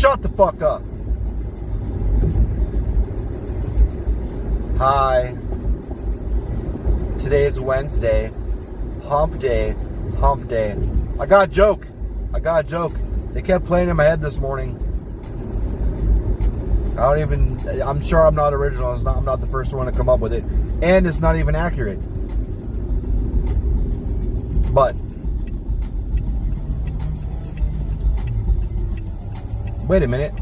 shut the fuck up. Hi. Today is Wednesday. Hump day. Hump day. I got a joke. They kept playing in my head this morning. I'm sure I'm not original. I'm not the first one to come up with it. And it's not even accurate. But wait a minute.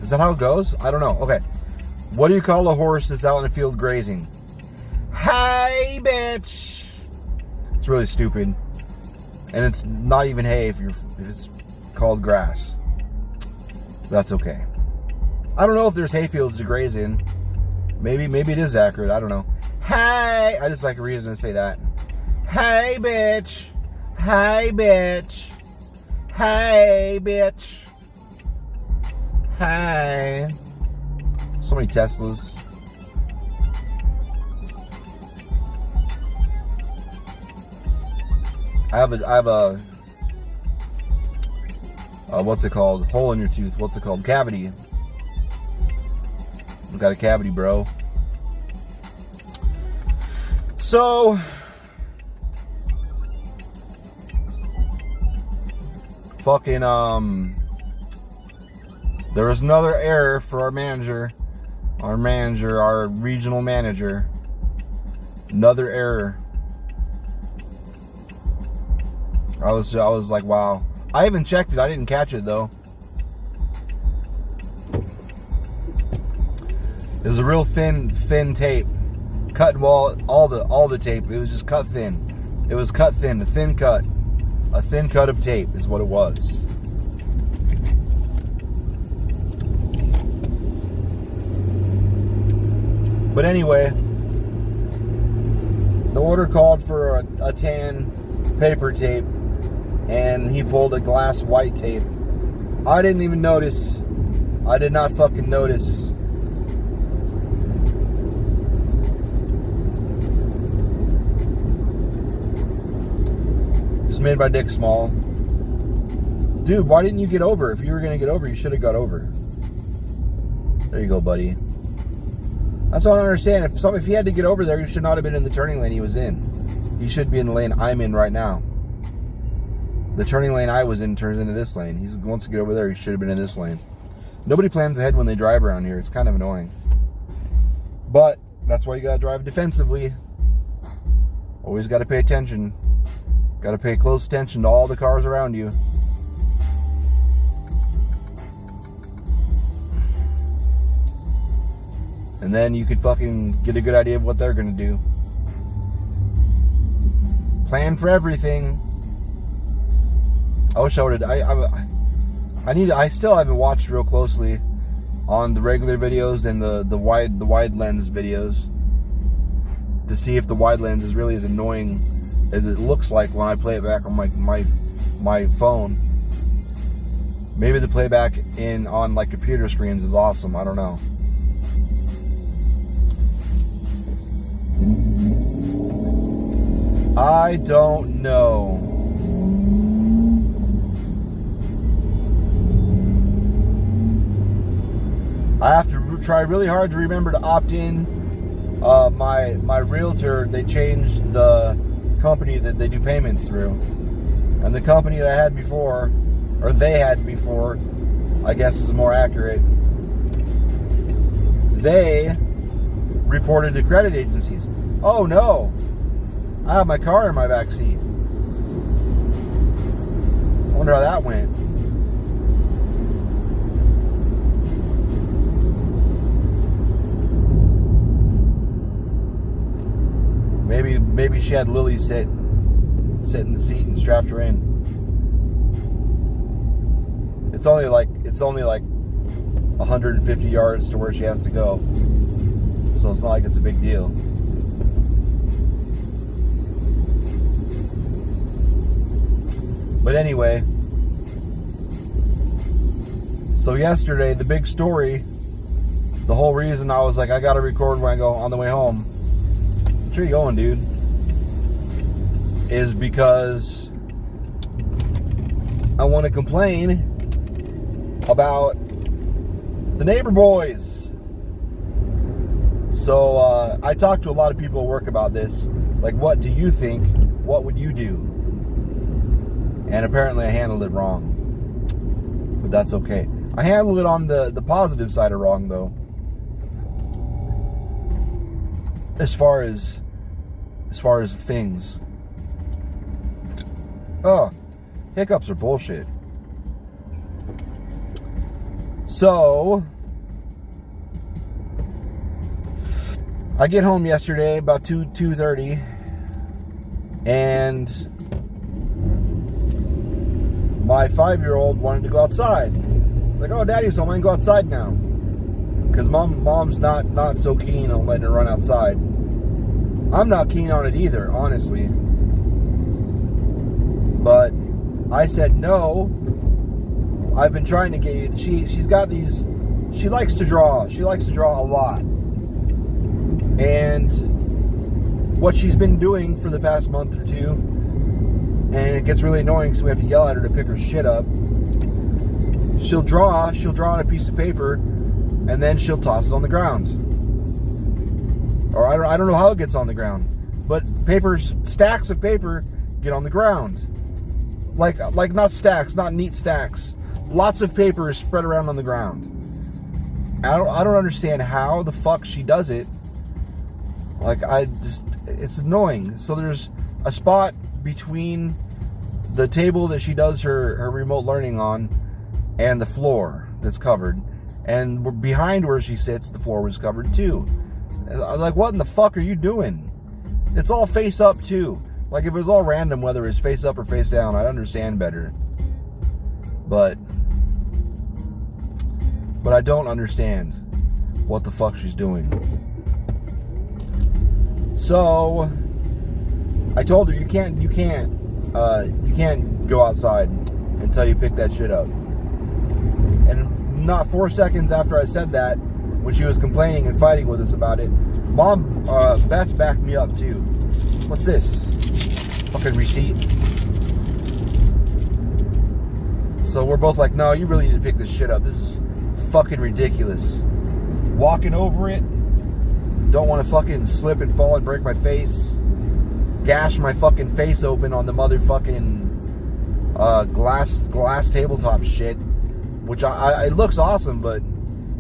Is that how it goes? I don't know. Okay. What do you call a horse that's out in the field grazing? Hey, bitch. It's really stupid. And it's not even hay if it's called grass. That's okay. I don't know if there's hay fields to graze in. Maybe it is accurate. I don't know. Hey, I just like a reason to say that. Hey, bitch. Hey, bitch. Hey, bitch. Hey. So many Teslas. I have a what's it called? Hole in your tooth. What's it called? Cavity. I've got a cavity, bro. So fucking there was another error for our regional manager. Another error. I was like, wow. I even checked it. I didn't catch it though. It was a real thin tape. Cut all the tape. It was just cut thin. It was cut thin. A thin cut of tape is what it was. But anyway, the order called for a tan paper tape, and he pulled a glass white tape. I didn't even notice. I did not fucking notice. Just made my dick small. Dude, why didn't you get over? If you were gonna get over, you should have got over. There you go, buddy. That's what I don't understand. If he had to get over there, he should not have been in the turning lane he was in. He should be in the lane I'm in right now. The turning lane I was in turns into this lane. He wants to get over there, he should have been in this lane. Nobody plans ahead when they drive around here. It's kind of annoying. But that's why you gotta drive defensively. Always gotta pay attention. Gotta pay close attention to all the cars around you. And then you could fucking get a good idea of what they're gonna do. Plan for everything. I wish I would have. I still haven't watched real closely on the regular videos and the wide lens videos to see if the wide lens is really as annoying as it looks like when I play it back on my phone. Maybe the playback on like computer screens is awesome. I don't know. I don't know. I have to try really hard to remember to opt in. My realtor, they changed the company that they do payments through. And the company that I had before, or they had before, I guess is more accurate, they reported to credit agencies. Oh no, I have my car in my back seat. I wonder how that went. Maybe she had Lily sit in the seat and strapped her in. It's only like 150 yards to where she has to go, so it's not like it's a big deal. But anyway, so yesterday, the big story, the whole reason I was like, I gotta record when I go on the way home. Where you going, dude? Is because I want to complain about the neighbor boys. So I talked to a lot of people at work about this. Like, what do you think? What would you do? And apparently I handled it wrong. But that's okay. I handled it on the positive side of wrong, though. As far as things. Oh, hiccups are bullshit. So, I get home yesterday about 2:30, and my 5-year-old wanted to go outside. Like, oh, Daddy's home, I can go outside now. Because mom's not so keen on letting her run outside. I'm not keen on it either, honestly. But I said no. I've been trying to get you. She's got these. She likes to draw. She likes to draw a lot. And what she's been doing for the past month or two, and it gets really annoying, so we have to yell at her to pick her shit up. She'll draw on a piece of paper, and then she'll toss it on the ground. Or I don't know how it gets on the ground, but stacks of paper get on the ground. Like not stacks, not neat stacks. Lots of paper is spread around on the ground. I don't understand how the fuck she does it. Like, it's annoying. So there's a spot between the table that she does her remote learning on and the floor that's covered. And behind where she sits, the floor was covered too. Like, what in the fuck are you doing? It's all face up too. Like, if it was all random, whether it's face up or face down, I'd understand better. But I don't understand what the fuck she's doing. So I told her, you can't go outside until you pick that shit up. And not 4 seconds after I said that, when she was complaining and fighting with us about it, Beth backed me up too. What's this? Fucking receipt. So we're both like, no, you really need to pick this shit up. This is fucking ridiculous. Walking over it, don't want to fucking slip and fall and break my face. Gash my fucking face open on the motherfucking glass tabletop shit. Which it looks awesome, but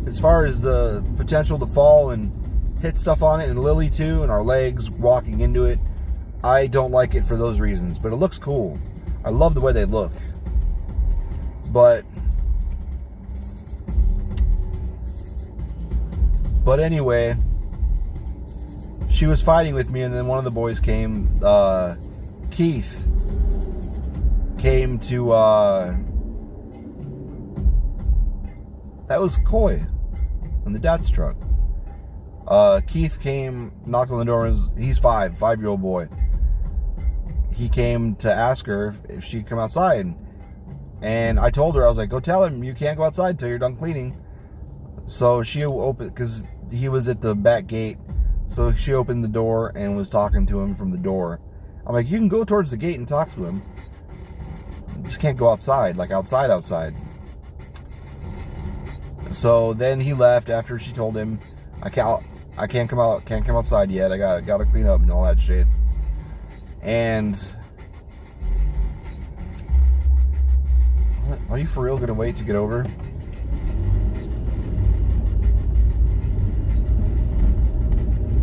as far as the potential to fall and hit stuff on it, and Lily too, and our legs walking into it, I don't like it for those reasons. But it looks cool. I love the way they look. But anyway, she was fighting with me, and then one of the boys came, Keith, came to, that was Coy, in the dad's truck. Keith came, knocked on the door, he's 5-year-old boy. He came to ask her if she'd come outside. And I told her, I was like, go tell him you can't go outside until you're done cleaning. So she opened, because he was at the back gate. So she opened the door and was talking to him from the door. I'm like, you can go towards the gate and talk to him. You just can't go outside, like outside. So then he left after she told him, I can't come outside yet. I gotta clean up and all that shit. And are you for real gonna wait to get over?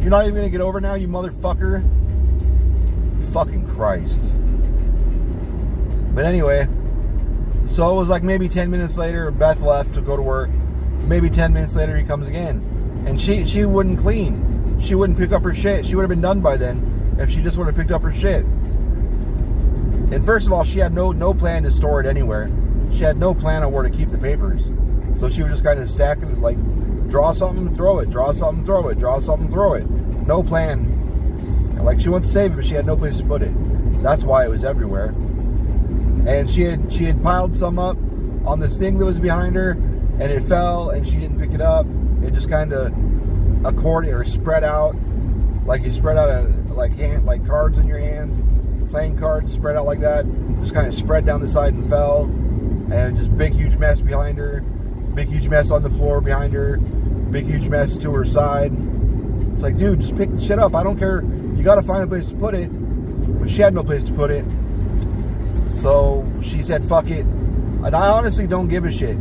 You're not even gonna get over now, you motherfucker? Fucking Christ. But anyway, so it was like maybe 10 minutes later, Beth left to go to work. Maybe 10 minutes later, he comes again. And she wouldn't clean. She wouldn't pick up her shit. She would have been done by then if she just would have picked up her shit. And first of all, she had no plan to store it anywhere. She had no plan on where to keep the papers. So she was just kind of stacking it, like, draw something, throw it, draw something, throw it, draw something, throw it. No plan. Like, she wanted to save it, but she had no place to put it. That's why it was everywhere. And she had piled some up on this thing that was behind her, and it fell, and she didn't pick it up. It just kind of accorded or spread out, like you spread out like cards in your hand, playing cards spread out like that. Just kind of spread down the side and fell, and just big huge mess behind her. big huge mess on the floor behind her, big huge mess to her side. It's like, dude, just pick the shit up. I don't care. You got to find a place to put it. But she had no place to put it. So she said, fuck it. And I honestly don't give a shit.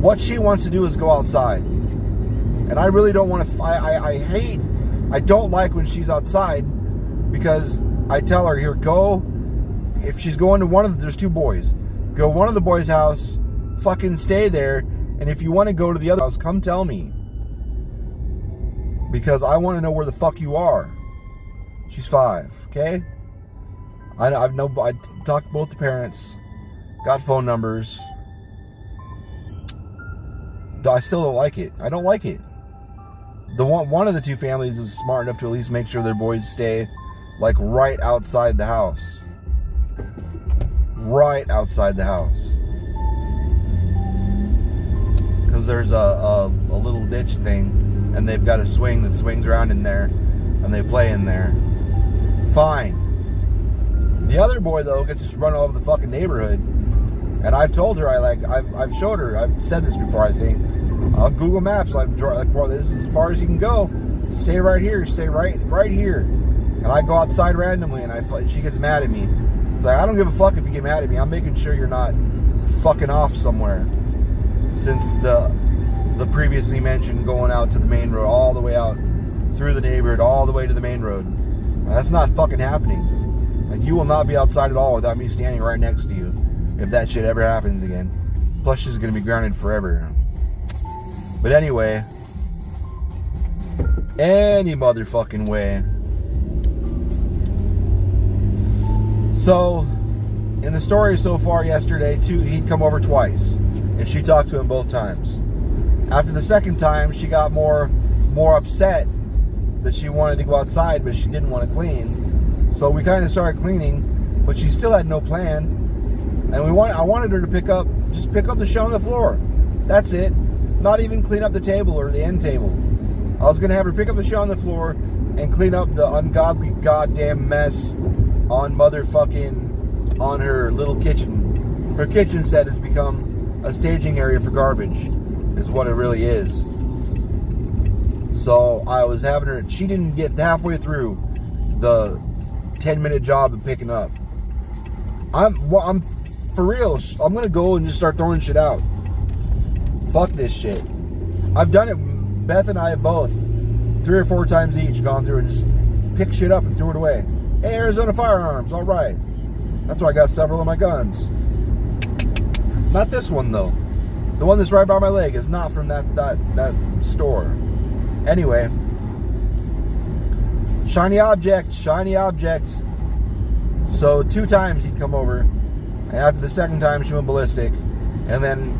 What she wants to do is go outside. And I really don't want to, I don't like when she's outside, because I tell her, here, go, if she's going to there's 2 boys, go one of the boys' house, fucking stay there, and if you want to go to the other house, come tell me. Because I want to know where the fuck you are. She's 5, okay? I talked to both the parents, got phone numbers. I still don't like it. I don't like it. One of the 2 families is smart enough to at least make sure their boys stay like right outside the house. Right outside the house. Because there's a little ditch thing, and they've got a swing that swings around in there, and they play in there. Fine. The other boy, though, gets to run all over the fucking neighborhood. And I've told her, I've showed her, I've said this before, I think, on Google Maps, like, bro, this is as far as you can go. Stay right here, stay right here. And I go outside randomly, and she gets mad at me. It's like, I don't give a fuck if you get mad at me. I'm making sure you're not fucking off somewhere. Since the previously mentioned going out to the main road, all the way out through the neighborhood, all the way to the main road. That's not fucking happening. Like, you will not be outside at all without me standing right next to you if that shit ever happens again. Plus, she's going to be grounded forever. But anyway, any motherfucking way. So, in the story so far yesterday, he'd come over twice, and she talked to him both times. After the second time, she got more upset that she wanted to go outside, but she didn't want to clean. So we kind of started cleaning, but she still had no plan. And I wanted her to pick up the shit on the floor. That's it. Not even clean up the table or the end table. I was going to have her pick up the shit on the floor and clean up the ungodly goddamn mess on her little kitchen. Her kitchen set has become a staging area for garbage, is what it really is. So I was having her, she didn't get halfway through the 10-minute job of picking up. I'm for real, I'm going to go and just start throwing shit out. Fuck this shit. I've done it. Beth and I have both 3 or 4 times each gone through and just pick shit up and threw it away. Hey, Arizona Firearms, all right. That's why I got several of my guns. Not this one though. The one that's right by my leg is not from that store. Anyway, shiny objects. So 2 times he'd come over, and after the second time she went ballistic, and then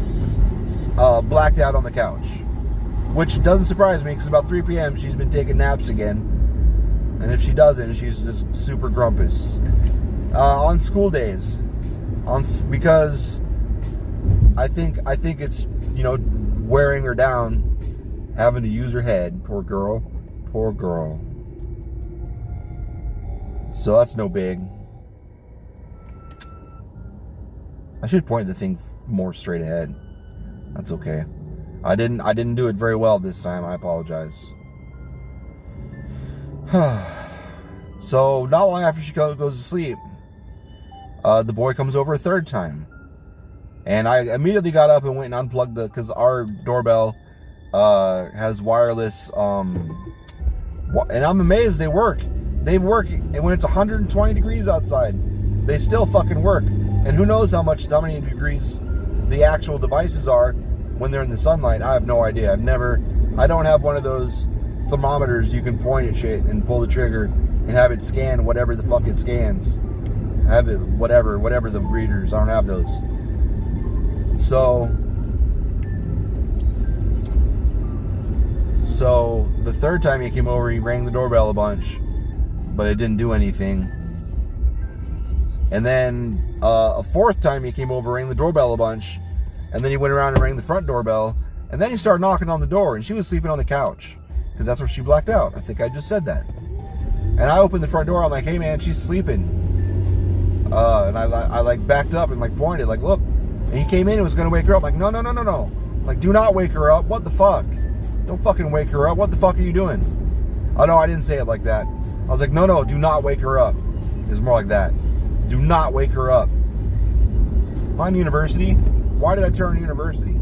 blacked out on the couch. Which doesn't surprise me, because about 3 p.m. she's been taking naps again. And if she doesn't, she's just super grumpus. On school days. Because I think it's, wearing her down, having to use her head. Poor girl. So that's no big. I should point the thing more straight ahead. That's okay. I didn't do it very well this time. I apologize. So not long after she goes to sleep, the boy comes over a 3rd time, and I immediately got up and went and unplugged because our doorbell has wireless. And I'm amazed they work. They work, and when it's 120 degrees outside, they still fucking work. And who knows how many degrees the actual devices are when they're in the sunlight. I have no idea. I don't have one of those thermometers you can point at shit and pull the trigger and have it scan whatever the fuck it scans. Have it whatever the readers. I don't have those. So the 3rd time he came over, he rang the doorbell a bunch, but it didn't do anything. And then a 4th time he came over, rang the doorbell a bunch, and then he went around and rang the front doorbell, and then he started knocking on the door, and she was sleeping on the couch, because that's where she blacked out. I think I just said that. And I opened the front door, I'm like, hey man, she's sleeping. And I backed up and pointed, look. And he came in and was going to wake her up. Like, no. Like, do not wake her up. What the fuck? Don't fucking wake her up. What the fuck are you doing? Oh, no, I didn't say it like that. I was like, no, do not wake her up. It was more like that. Do not wake her up. On university? Why did I turn university?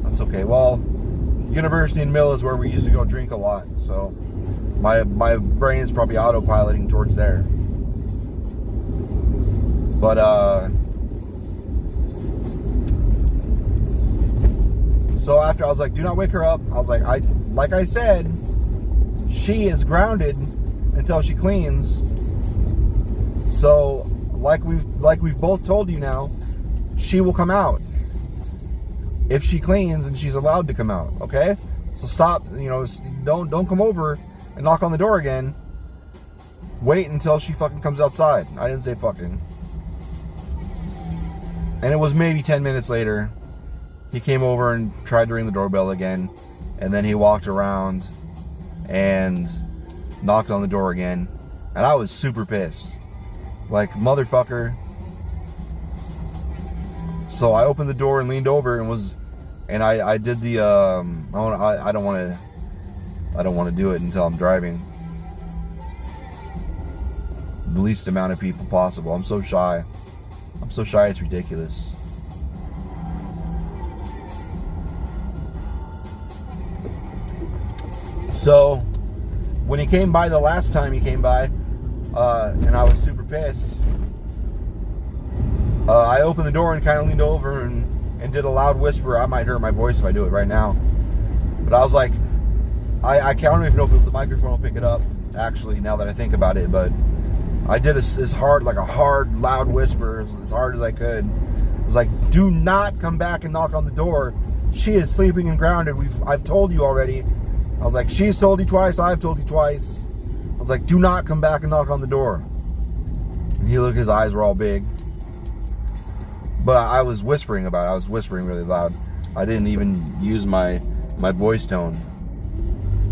That's okay. Well, University and Mill is where we used to go drink a lot. So my brain is probably autopiloting towards there. But, so after I was like, do not wake her up. I was like, like I said, she is grounded until she cleans. So, like we've both told you now, she will come out if she cleans and she's allowed to come out. Okay, so stop. Don't come over and knock on the door again. Wait until she fucking comes outside. I didn't say fucking. And it was maybe 10 minutes later. He came over and tried to ring the doorbell again, and then he walked around and knocked on the door again, and I was super pissed. Like, motherfucker. So I opened the door and leaned over and I did the I don't want to do it until I'm driving. The least amount of people possible. I'm so shy. It's ridiculous. So when he came by the last time he came by, and I was super pissed, I opened the door and kind of leaned over and did a loud whisper. I might hurt my voice if I do it right now. But I was like, I don't even know if the microphone will pick it up, actually, now that I think about it. But I did this hard, like a hard, loud whisper, as hard as I could. It was like, do not come back and knock on the door. She is sleeping and grounded. I've told you already. I was like, she's told you twice, I've told you twice. I was like, do not come back and knock on the door. And he looked, his eyes were all big. But I was whispering about it. I was whispering really loud. I didn't even use my voice tone.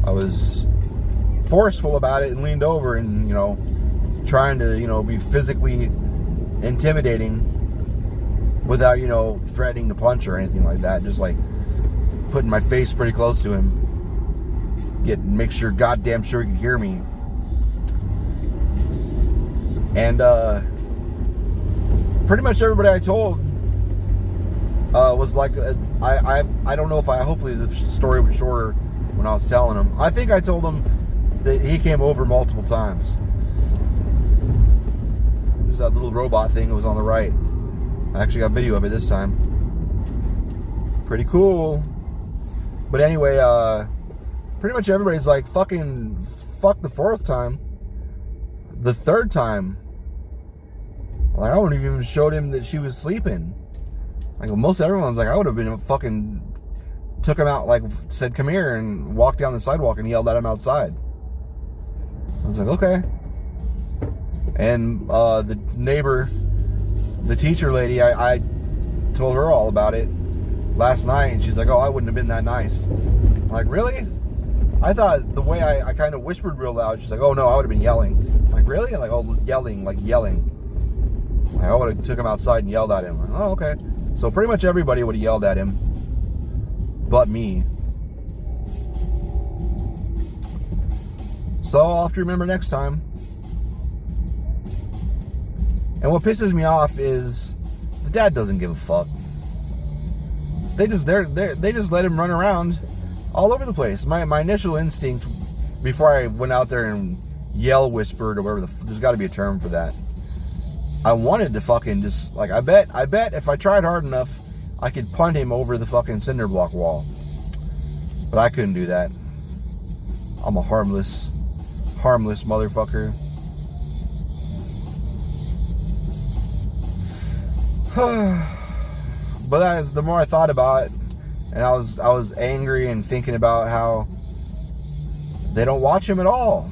I was forceful about it and leaned over and, trying to, be physically intimidating without, threatening to punch or anything like that. Just like putting my face pretty close to him. Make sure, goddamn sure he could hear me. And pretty much everybody I told was like, I don't know if hopefully the story was shorter when I was telling them. I think I told them that he came over multiple times. There's that little robot thing that was on the right. I actually got video of it this time. Pretty cool. But anyway, pretty much everybody's like, fuck the fourth time. The third time, like, I wouldn't have even showed him that she was sleeping. Like, most everyone's like, I would have been fucking took him out, like, said, come here, and walked down the sidewalk and yelled at him outside. I was like, okay. And the neighbor, the teacher lady, I told her all about it last night, and she's like, oh, I wouldn't have been that nice. I'm like, really? I thought the way I kind of whispered real loud, she's like, oh no, I would have been yelling. I'm like, really? Like, oh, yelling. Like, I would have took him outside and yelled at him. Like, oh, okay. So pretty much everybody would have yelled at him, but me. So I'll have to remember next time. And what pisses me off is the dad doesn't give a fuck. They just let him run around all over the place. My initial instinct before I went out there and whispered or whatever, there's got to be a term for that. I wanted to fucking just, like, I bet if I tried hard enough, I could punt him over the fucking cinder block wall. But I couldn't do that. I'm a harmless motherfucker. But the more I thought about it, and I was angry and thinking about how they don't watch him at all.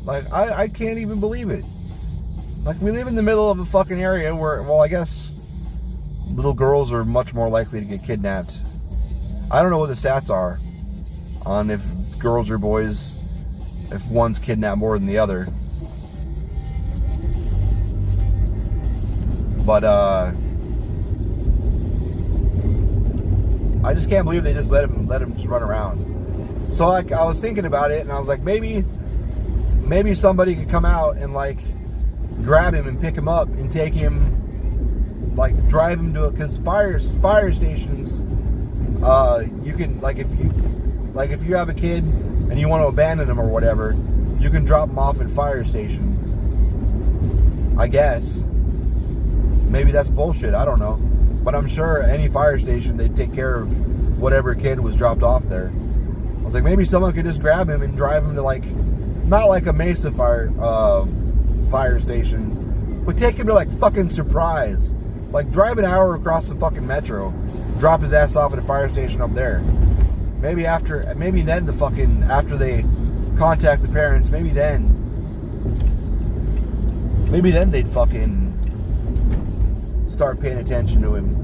Like, I can't even believe it. Like, we live in the middle of a fucking area where, well, I guess little girls are much more likely to get kidnapped. I don't know what the stats are on if girls or boys, if one's kidnapped more than the other. But, I just can't believe they just let him just run around. So like I was thinking about it, and I was like, maybe somebody could come out and like grab him and pick him up and take him, like drive him to it, because fire stations, you can, like if you have a kid and you want to abandon them or whatever, you can drop them off at fire station. I guess maybe that's bullshit. I don't know, but I'm sure any fire station they'd take care of whatever kid was dropped off there. I was like, maybe someone could just grab him and drive him to, like, not like a Mesa fire station, but take him to like fucking Surprise. Like drive an hour across the fucking metro, drop his ass off at a fire station up there. Maybe then after they contact the parents, maybe then they'd fucking start paying attention to him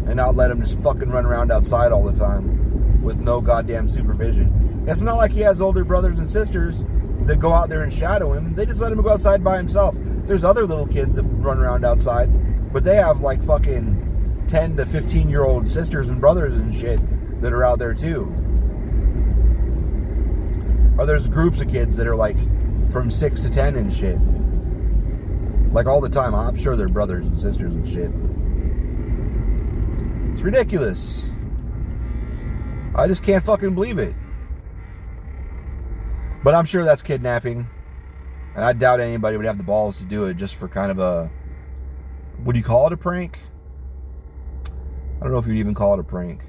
and not let him just fucking run around outside all the time with no goddamn supervision. It's not like he has older brothers and sisters that go out there and shadow him. They just let him go outside by himself. There's other little kids that run around outside, but they have like fucking 10 to 15-year-old sisters and brothers and shit that are out there too. Or there's groups of kids that are like from 6 to 10 and shit. Like all the time. I'm sure they're brothers and sisters and shit. It's ridiculous. I just can't fucking believe it. But I'm sure that's kidnapping. And I doubt anybody would have the balls to do it just for kind of a... Would you call it a prank? I don't know if you'd even call it a prank.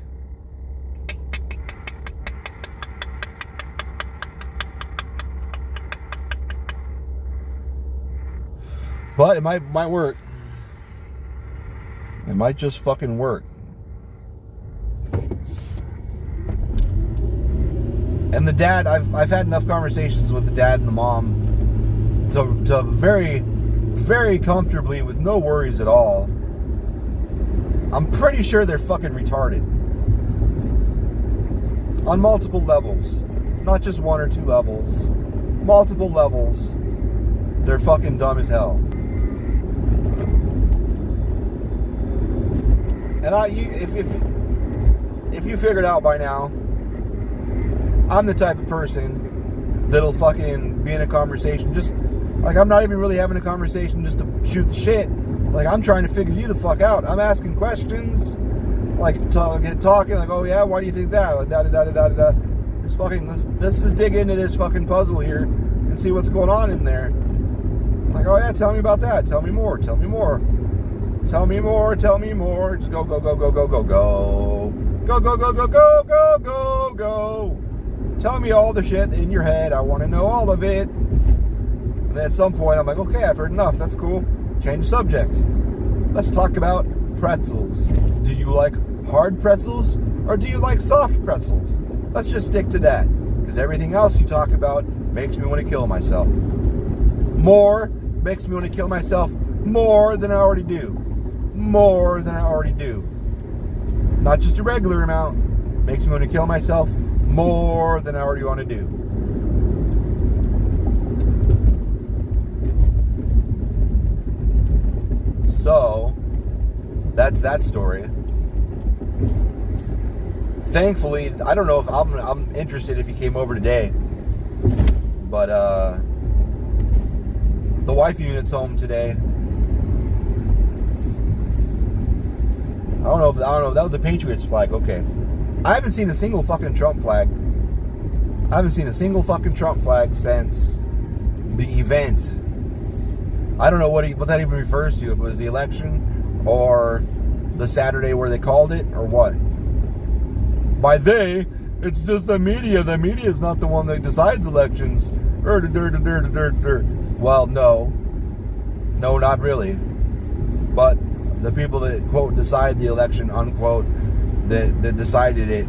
But it might work. It might just fucking work. And the dad, I've had enough conversations with the dad and the mom to very, very comfortably, with no worries at all. I'm pretty sure they're fucking retarded. On multiple levels. Not just one or two levels. Multiple levels. They're fucking dumb as hell. And if you figured out by now, I'm the type of person that'll fucking be in a conversation, just like I'm not even really having a conversation just to shoot the shit. Like I'm trying to figure you the fuck out. I'm asking questions, like talking, like, oh yeah, why do you think that? Like, da da da da da da. Just fucking let's just dig into this fucking puzzle here and see what's going on in there. Like, oh yeah, tell me about that. Tell me more. Tell me more. Tell me more. Tell me more. Just go go go go go go go go go go go go go go go. Tell me all the shit in your head. I want to know all of it. And then at some point, I'm like, okay, I've heard enough. That's cool. Change the subject. Let's talk about pretzels. Do you like hard pretzels or do you like soft pretzels? Let's just stick to that, because everything else you talk about makes me want to kill myself. More makes me want to kill myself more than I already do. More than I already do. Not just a regular amount. Makes me want to kill myself more than I already want to do. So, that's that story. Thankfully, I don't know if I'm interested if he came over today. But, the wife unit's home today. I don't know if that was a Patriots flag. Okay. I haven't seen a single fucking Trump flag. I haven't seen a single fucking Trump flag since the event. I don't know what that even refers to. If it was the election or the Saturday where they called it or what. By they, it's just the media. The media is not the one that decides elections. Well, no, not really. But the people that, quote, decide the election, unquote, that decided it,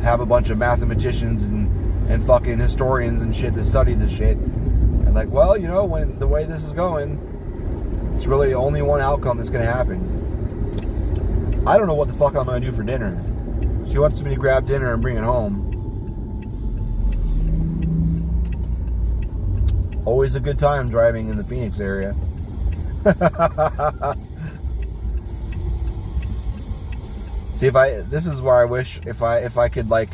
have a bunch of mathematicians and fucking historians and shit that studied the shit. And like, well, you know, when the way this is going, it's really only one outcome that's going to happen. I don't know what the fuck I'm going to do for dinner. She wants me to grab dinner and bring it home. Always a good time driving in the Phoenix area. See, this is where I wish if I could like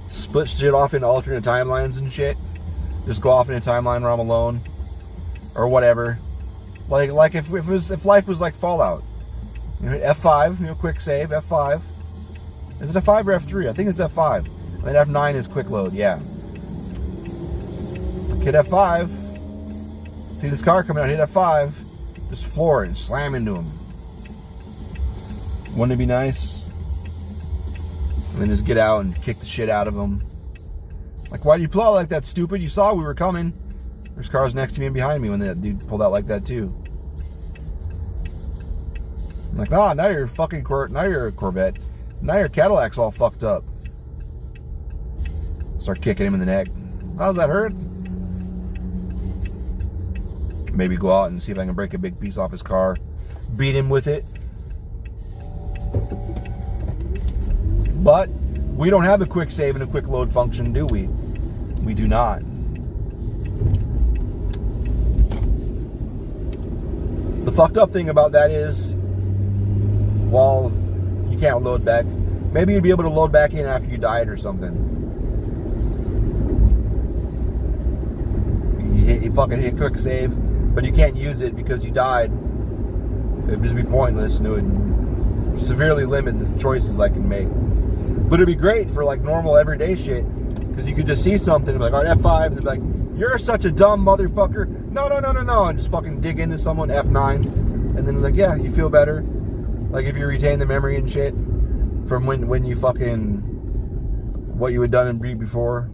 split shit off into alternate timelines and shit. Just go off in a timeline where I'm alone, or whatever. Like if life was like Fallout, you know, F5, you know, quick save, F5. Is it F5 or F3? I think it's F5. And then F9 is quick load. Yeah. Hit F5. See this car coming out. Hit F5. Just floor it and slam into him. Wouldn't it be nice? And then just get out and kick the shit out of him. Like, why do you pull out like that, stupid? You saw we were coming. There's cars next to me and behind me when that dude pulled out like that too. I'm like, nah, now you're fucking now you're a Corvette. Now your Cadillac's all fucked up. Start kicking him in the neck. How does that hurt? Maybe go out and see if I can break a big piece off his car. Beat him with it. But we don't have a quick save and a quick load function, do we? We do not. The fucked up thing about that is, well, you can't load back. Maybe you'd be able to load back in after you died or something. You fucking hit quick save, but you can't use it because you died. It'd just be pointless, and it would severely limit the choices I can make. But it'd be great for like normal everyday shit, because you could just see something and be like, all right, F5, and they'd be like, you're such a dumb motherfucker. No, and just fucking dig into someone, F9, and then like, yeah, you feel better. Like if you retain the memory and shit from when you fucking, what you had done and beat before.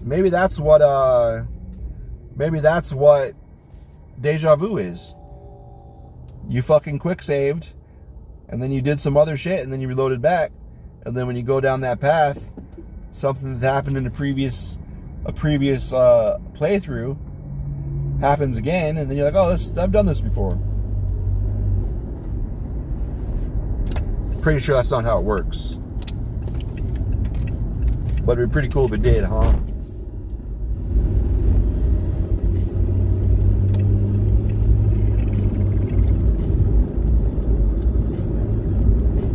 Maybe that's what deja vu is. You fucking quick saved, and then you did some other shit, and then you reloaded back, and then when you go down that path, something that happened in a previous playthrough happens again, and then you're like, oh, I've done this before. Pretty sure that's not how it works, but it'd be pretty cool if it did, huh?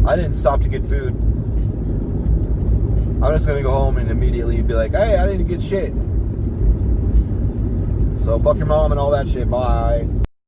I didn't stop to get food. I'm just gonna go home and immediately be like, hey, I didn't get shit. So fuck your mom and all that shit. Bye.